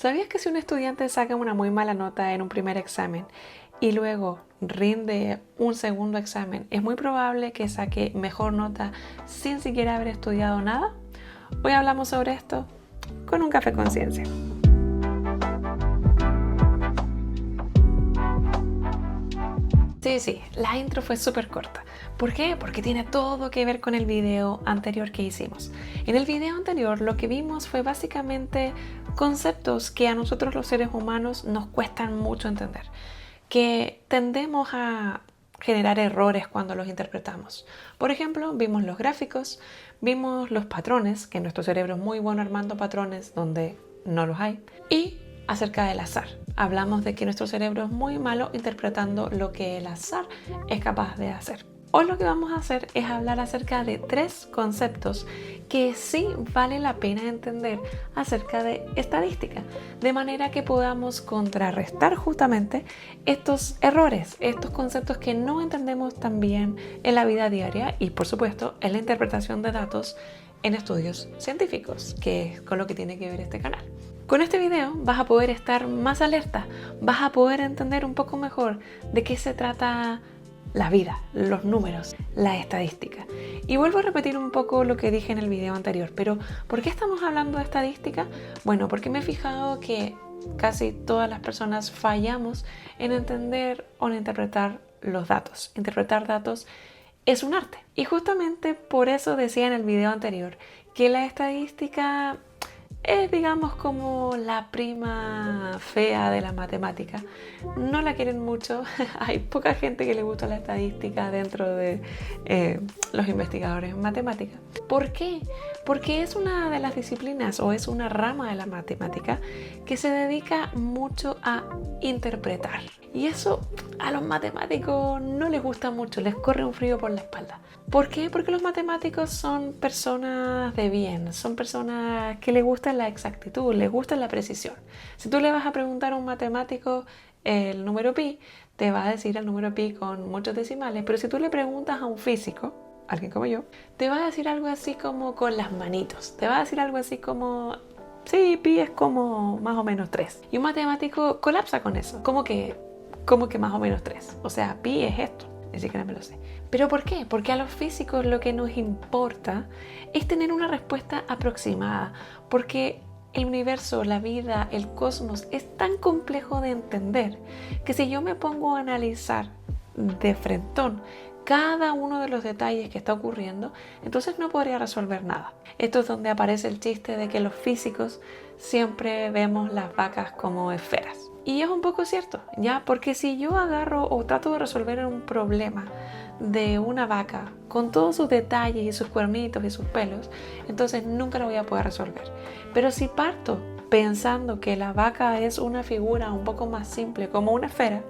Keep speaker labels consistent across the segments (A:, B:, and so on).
A: ¿Sabías que si un estudiante saca una muy mala nota en un primer examen y luego rinde un segundo examen, es muy probable que saque mejor nota sin siquiera haber estudiado nada? Hoy hablamos sobre esto con un café con ciencia. Sí, la intro fue súper corta. ¿Por qué? Porque tiene todo que ver con el video anterior que hicimos. En el video anterior lo que vimos fue básicamente conceptos que a nosotros los seres humanos nos cuestan mucho entender, que tendemos a generar errores cuando los interpretamos. Por ejemplo, vimos los gráficos, vimos los patrones, que nuestro cerebro es muy bueno armando patrones donde no los hay, y acerca del azar. Hablamos de que nuestro cerebro es muy malo interpretando lo que el azar es capaz de hacer. Hoy lo que vamos a hacer es hablar acerca de 3 conceptos que sí vale la pena entender acerca de estadística, de manera que podamos contrarrestar justamente estos errores, estos conceptos que no entendemos tan bien en la vida diaria y, por supuesto, en la interpretación de datos en estudios científicos, que es con lo que tiene que ver este canal. Con este video vas a poder estar más alerta, vas a poder entender un poco mejor de qué se trata la vida, los números, la estadística. Y vuelvo a repetir un poco lo que dije en el video anterior, pero ¿por qué estamos hablando de estadística? Bueno, porque me he fijado que casi todas las personas fallamos en entender o en interpretar los datos. Interpretar datos es un arte. Y justamente por eso decía en el video anterior que la estadística es, digamos, como la prima fea de la matemática. No la quieren mucho. Hay poca gente que le gusta la estadística dentro de los investigadores en matemática. ¿Por qué? Porque es una de las disciplinas o es una rama de la matemática que se dedica mucho a interpretar. Y eso a los matemáticos no les gusta mucho, les corre un frío por la espalda. ¿Por qué? Porque los matemáticos son personas de bien, son personas que les gusta la exactitud, les gusta la precisión. Si tú le vas a preguntar a un matemático el número pi, te va a decir el número pi con muchos decimales, pero si tú le preguntas a un físico, alguien como yo, te va a decir algo así como con las manitos, te va a decir algo así como, sí, pi es como más o menos 3. Y un matemático colapsa con eso, como que más o menos 3. O sea, pi es esto, ni siquiera me lo sé. ¿Pero por qué? Porque a los físicos lo que nos importa es tener una respuesta aproximada, porque el universo, la vida, el cosmos es tan complejo de entender que si yo me pongo a analizar de frentón cada uno de los detalles que está ocurriendo, entonces no podría resolver nada. Esto es donde aparece el chiste de que los físicos siempre vemos las vacas como esferas. Y es un poco cierto, ¿ya? Porque si yo agarro o trato de resolver un problema de una vaca con todos sus detalles y sus cuernitos y sus pelos, entonces nunca lo voy a poder resolver. Pero si parto pensando que la vaca es una figura un poco más simple como una esfera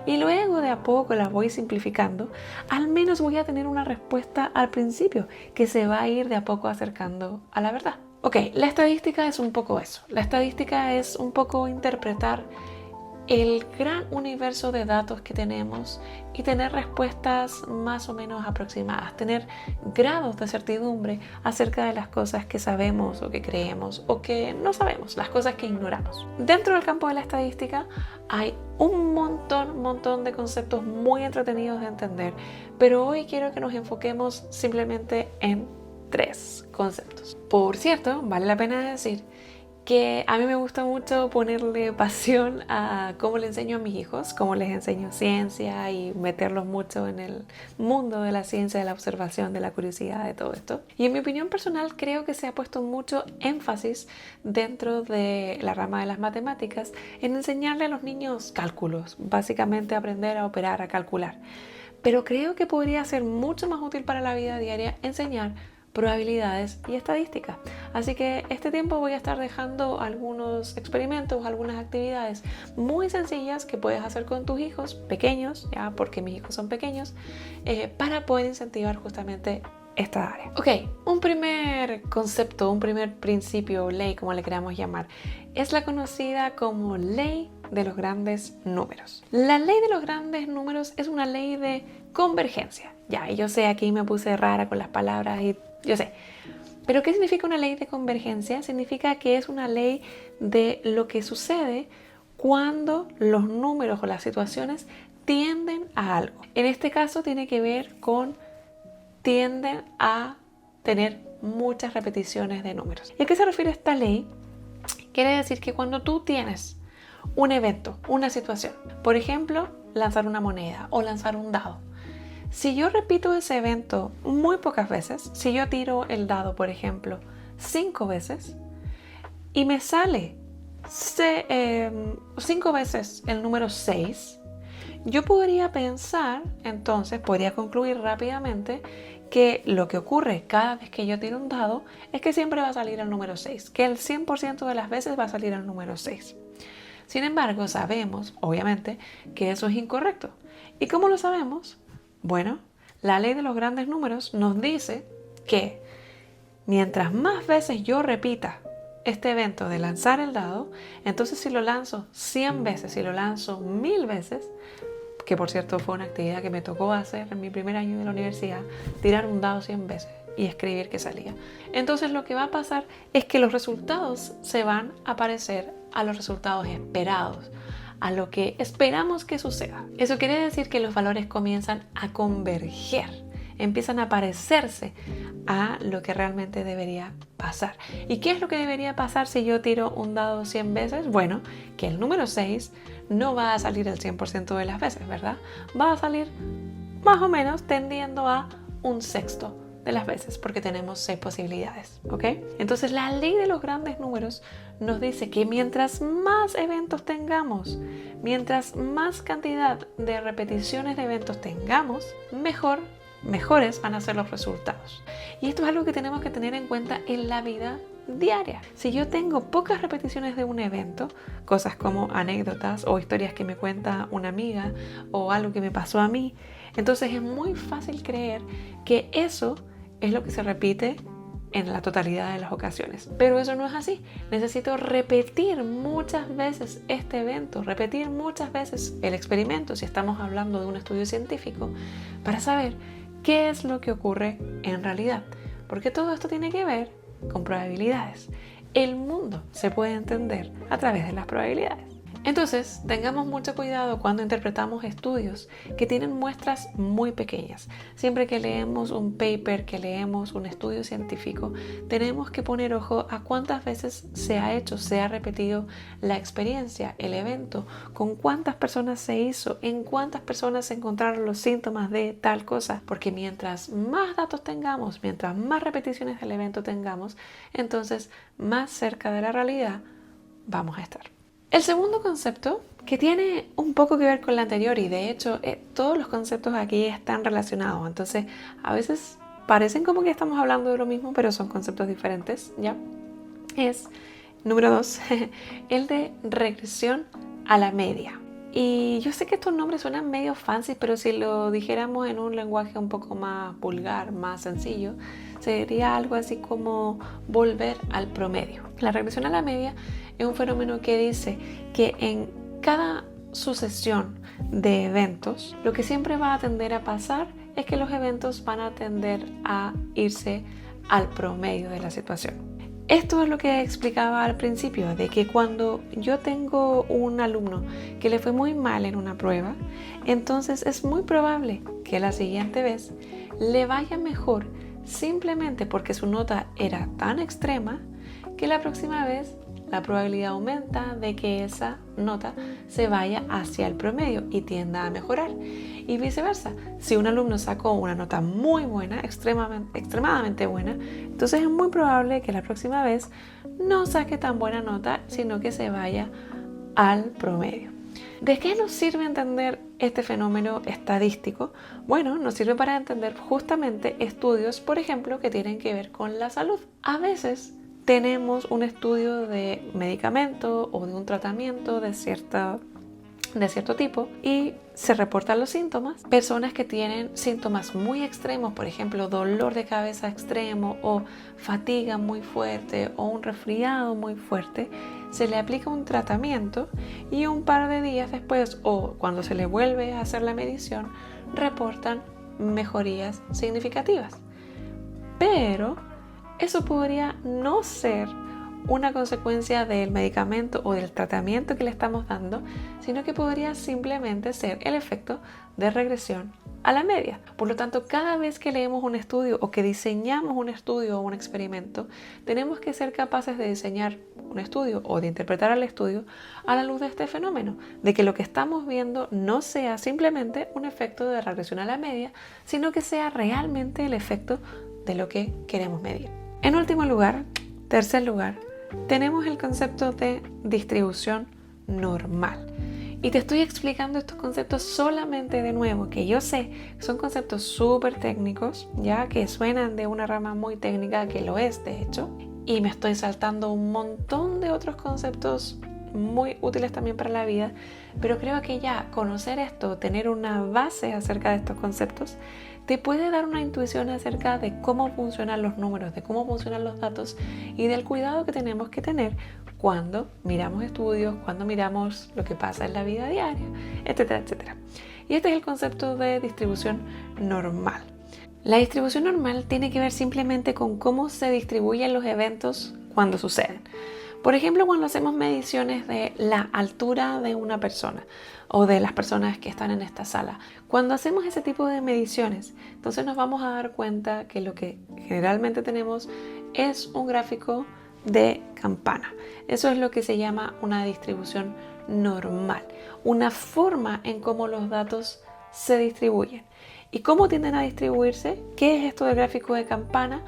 A: y luego de a poco la voy simplificando, al menos voy a tener una respuesta al principio que se va a ir de a poco acercando a la verdad. Ok, la estadística es un poco eso. La estadística es un poco interpretar el gran universo de datos que tenemos y tener respuestas más o menos aproximadas, tener grados de certidumbre acerca de las cosas que sabemos o que creemos o que no sabemos, las cosas que ignoramos. Dentro del campo de la estadística hay un montón de conceptos muy entretenidos de entender, pero hoy quiero que nos enfoquemos simplemente en 3 conceptos. Por cierto, vale la pena decir que a mí me gusta mucho ponerle pasión a cómo le enseño a mis hijos, cómo les enseño ciencia y meterlos mucho en el mundo de la ciencia, de la observación, de la curiosidad, de todo esto. Y en mi opinión personal creo que se ha puesto mucho énfasis dentro de la rama de las matemáticas en enseñarle a los niños cálculos, básicamente aprender a operar, a calcular. Pero creo que podría ser mucho más útil para la vida diaria enseñar probabilidades y estadísticas. Así que este tiempo voy a estar dejando algunos experimentos, algunas actividades muy sencillas que puedes hacer con tus hijos pequeños, ya porque mis hijos son pequeños, para poder incentivar justamente esta área. Ok, un primer concepto, un primer principio, ley, como le queramos llamar, es la conocida como ley de los grandes números. La ley de los grandes números es una ley de convergencia. Ya, y yo sé, aquí me puse rara con las palabras y yo sé, ¿Pero qué significa una ley de convergencia? Significa que es una ley de lo que sucede cuando los números o las situaciones tienden a algo. En este caso tiene que ver con tienden a tener muchas repeticiones de números. ¿Y a qué se refiere esta ley? Quiere decir que cuando tú tienes un evento, una situación, por ejemplo, lanzar una moneda o lanzar un dado, si yo repito ese evento muy pocas veces, si yo tiro el dado, por ejemplo, 5 veces y me sale 5 veces el número 6, yo podría pensar, entonces, podría concluir rápidamente que lo que ocurre cada vez que yo tiro un dado es que siempre va a salir el número 6, que el 100% de las veces va a salir el número 6. Sin embargo, sabemos, obviamente, que eso es incorrecto. ¿Y cómo lo sabemos? Bueno, la ley de los grandes números nos dice que mientras más veces yo repita este evento de lanzar el dado, entonces si lo lanzo 100 veces, si lo lanzo 1000 veces, que por cierto fue una actividad que me tocó hacer en mi primer año de la universidad, tirar un dado 100 veces y escribir que salía. Entonces lo que va a pasar es que los resultados se van a parecer a los resultados esperados, a lo que esperamos que suceda. Eso quiere decir que los valores comienzan a converger, empiezan a parecerse a lo que realmente debería pasar. ¿Y qué es lo que debería pasar si yo tiro un dado 100 veces? Bueno, que el número 6 no va a salir el 100% de las veces, ¿verdad? Va a salir más o menos tendiendo a un sexto de las veces, porque tenemos 6 posibilidades, ¿ok? Entonces la ley de los grandes números nos dice que mientras más eventos tengamos, mientras más cantidad de repeticiones de eventos tengamos, mejores van a ser los resultados. Y esto es algo que tenemos que tener en cuenta en la vida diaria. Si yo tengo pocas repeticiones de un evento, cosas como anécdotas o historias que me cuenta una amiga o algo que me pasó a mí, entonces es muy fácil creer que eso es lo que se repite en la totalidad de las ocasiones. Pero eso no es así. Necesito repetir muchas veces este evento, repetir muchas veces el experimento, si estamos hablando de un estudio científico, para saber qué es lo que ocurre en realidad. Porque todo esto tiene que ver con probabilidades. El mundo se puede entender a través de las probabilidades. Entonces, tengamos mucho cuidado cuando interpretamos estudios que tienen muestras muy pequeñas. Siempre que leemos un paper, que leemos un estudio científico, tenemos que poner ojo a cuántas veces se ha hecho, se ha repetido la experiencia, el evento, con cuántas personas se hizo, en cuántas personas se encontraron los síntomas de tal cosa. Porque mientras más datos tengamos, mientras más repeticiones del evento tengamos, entonces más cerca de la realidad vamos a estar. El segundo concepto, que tiene un poco que ver con el anterior y de hecho todos los conceptos aquí están relacionados, entonces a veces parecen como que estamos hablando de lo mismo, pero son conceptos diferentes, ¿ya? Es, número 2, el de regresión a la media. Y yo sé que estos nombres suenan medio fancy, pero si lo dijéramos en un lenguaje un poco más vulgar, más sencillo, sería algo así como volver al promedio. La regresión a la media es un fenómeno que dice que en cada sucesión de eventos, lo que siempre va a tender a pasar es que los eventos van a tender a irse al promedio de la situación. Esto es lo que explicaba al principio, de que cuando yo tengo un alumno que le fue muy mal en una prueba, entonces es muy probable que la siguiente vez le vaya mejor simplemente porque su nota era tan extrema que la próxima vez la probabilidad aumenta de que esa nota se vaya hacia el promedio y tienda a mejorar. Y viceversa, si un alumno sacó una nota muy buena, extremadamente buena, entonces es muy probable que la próxima vez no saque tan buena nota, sino que se vaya al promedio. ¿De qué nos sirve entender este fenómeno estadístico? Bueno, nos sirve para entender justamente estudios, por ejemplo, que tienen que ver con la salud. A veces tenemos un estudio de medicamento o de un tratamiento de cierto tipo y se reportan los síntomas. Personas que tienen síntomas muy extremos, por ejemplo, dolor de cabeza extremo o fatiga muy fuerte o un resfriado muy fuerte, se le aplica un tratamiento y un par de días después o cuando se le vuelve a hacer la medición, reportan mejorías significativas. Pero eso podría no ser una consecuencia del medicamento o del tratamiento que le estamos dando, sino que podría simplemente ser el efecto de regresión a la media. Por lo tanto, cada vez que leemos un estudio o que diseñamos un estudio o un experimento, tenemos que ser capaces de diseñar un estudio o de interpretar el estudio a la luz de este fenómeno, de que lo que estamos viendo no sea simplemente un efecto de regresión a la media, sino que sea realmente el efecto de lo que queremos medir. En último lugar, tercer lugar, tenemos el concepto de distribución normal. Y te estoy explicando estos conceptos solamente de nuevo, que yo sé que son conceptos súper técnicos, ya que suenan de una rama muy técnica, que lo es de hecho, y me estoy saltando un montón de otros conceptos muy útiles también para la vida, pero creo que ya conocer esto, tener una base acerca de estos conceptos, te puede dar una intuición acerca de cómo funcionan los números, de cómo funcionan los datos y del cuidado que tenemos que tener cuando miramos estudios, cuando miramos lo que pasa en la vida diaria, etcétera, etcétera. Y este es el concepto de distribución normal. La distribución normal tiene que ver simplemente con cómo se distribuyen los eventos cuando suceden. Por ejemplo, cuando hacemos mediciones de la altura de una persona o de las personas que están en esta sala, cuando hacemos ese tipo de mediciones, entonces nos vamos a dar cuenta que lo que generalmente tenemos es un gráfico de campana. Eso es lo que se llama una distribución normal, una forma en cómo los datos se distribuyen. ¿Y cómo tienden a distribuirse? ¿Qué es esto del gráfico de campana?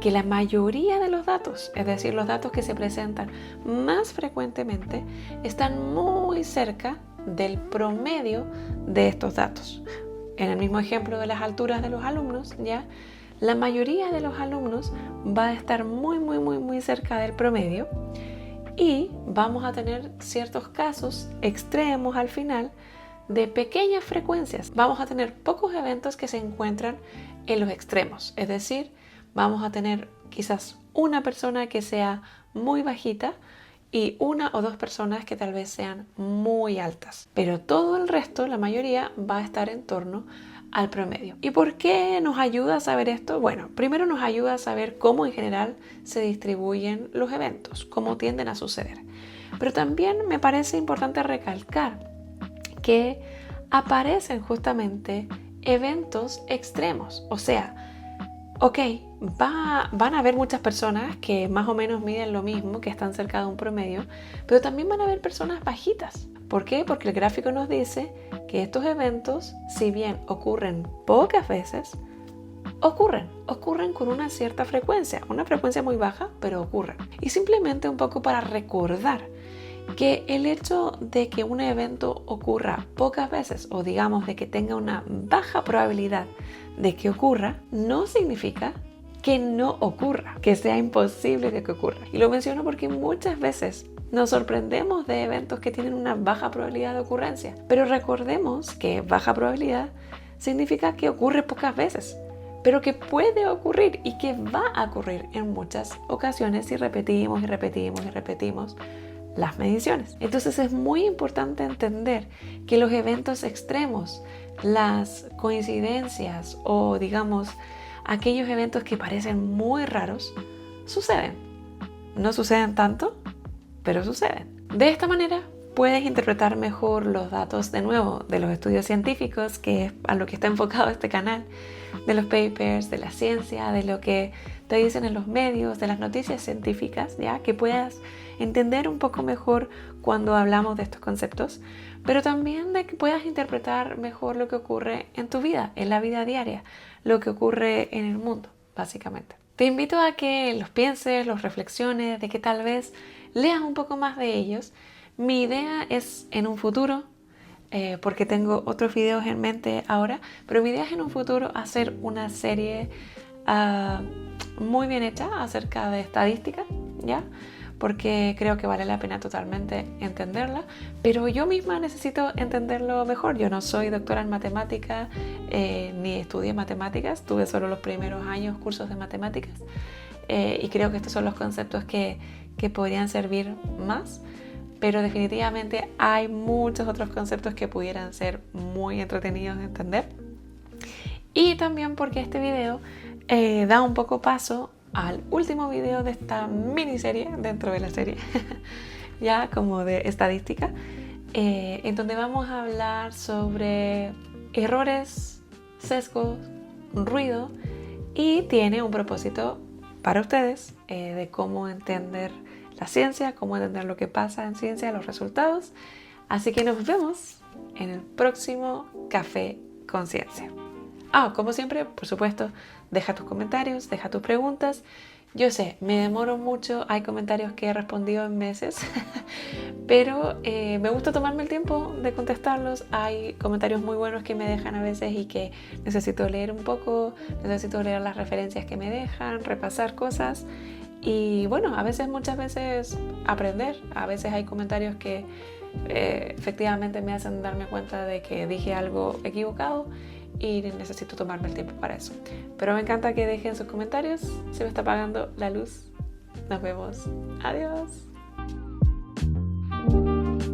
A: Que la mayoría de los datos, es decir, los datos que se presentan más frecuentemente, están muy cerca del promedio de estos datos. En el mismo ejemplo de las alturas de los alumnos, ya la mayoría de los alumnos va a estar muy cerca del promedio y vamos a tener ciertos casos extremos al final de pequeñas frecuencias. Vamos a tener pocos eventos que se encuentran en los extremos, es decir, vamos a tener quizás una persona que sea muy bajita y una o dos personas que tal vez sean muy altas. Pero todo el resto, la mayoría, va a estar en torno al promedio. ¿Y por qué nos ayuda a saber esto? Bueno, primero nos ayuda a saber cómo en general se distribuyen los eventos, cómo tienden a suceder. Pero también me parece importante recalcar que aparecen justamente eventos extremos, o sea, ok, van a haber muchas personas que más o menos miden lo mismo, que están cerca de un promedio, pero también van a haber personas bajitas. ¿Por qué? Porque el gráfico nos dice que estos eventos, si bien ocurren pocas veces, ocurren con una cierta frecuencia, una frecuencia muy baja, pero ocurren. Y simplemente un poco para recordar que el hecho de que un evento ocurra pocas veces o digamos de que tenga una baja probabilidad de que ocurra, no significa que no ocurra, que sea imposible de que ocurra. Y lo menciono porque muchas veces nos sorprendemos de eventos que tienen una baja probabilidad de ocurrencia, pero recordemos que baja probabilidad significa que ocurre pocas veces, pero que puede ocurrir y que va a ocurrir en muchas ocasiones si repetimos las mediciones. Entonces es muy importante entender que los eventos extremos, las coincidencias o digamos aquellos eventos que parecen muy raros, suceden. No suceden tanto, pero suceden. De esta manera puedes interpretar mejor los datos de nuevo de los estudios científicos, que es a lo que está enfocado este canal, de los papers, de la ciencia, de lo que te dicen en los medios, de las noticias científicas, ya que puedas entender un poco mejor cuando hablamos de estos conceptos, pero también de que puedas interpretar mejor lo que ocurre en tu vida, en la vida diaria, lo que ocurre en el mundo, básicamente. Te invito a que los pienses, los reflexiones, de que tal vez leas un poco más de ellos. Mi idea es en un futuro, porque tengo otros videos en mente ahora, pero mi idea es en un futuro hacer una serie muy bien hecha acerca de estadística, ¿ya? Porque creo que vale la pena totalmente entenderla, pero yo misma necesito entenderlo mejor. Yo no soy doctora en matemática, ni estudié matemáticas, tuve solo los primeros años cursos de matemáticas, y creo que estos son los conceptos que podrían servir más, pero definitivamente hay muchos otros conceptos que pudieran ser muy entretenidos de entender. Y también porque este video da un poco paso al último video de esta miniserie dentro de la serie, ya como de estadística, en donde vamos a hablar sobre errores, sesgos, ruido, y tiene un propósito para ustedes de cómo entender la ciencia, cómo entender lo que pasa en ciencia, los resultados. Así que nos vemos en el próximo Café con Ciencia. Como siempre, por supuesto, deja tus comentarios, deja tus preguntas. Yo sé, me demoro mucho, hay comentarios que he respondido en meses, pero me gusta tomarme el tiempo de contestarlos. Hay comentarios muy buenos que me dejan a veces y que necesito leer un poco, necesito leer las referencias que me dejan, repasar cosas y bueno, muchas veces aprender. A veces hay comentarios que efectivamente me hacen darme cuenta de que dije algo equivocado y necesito tomarme el tiempo para eso. Pero me encanta que dejen sus comentarios. Se me está apagando la luz. Nos vemos. Adiós.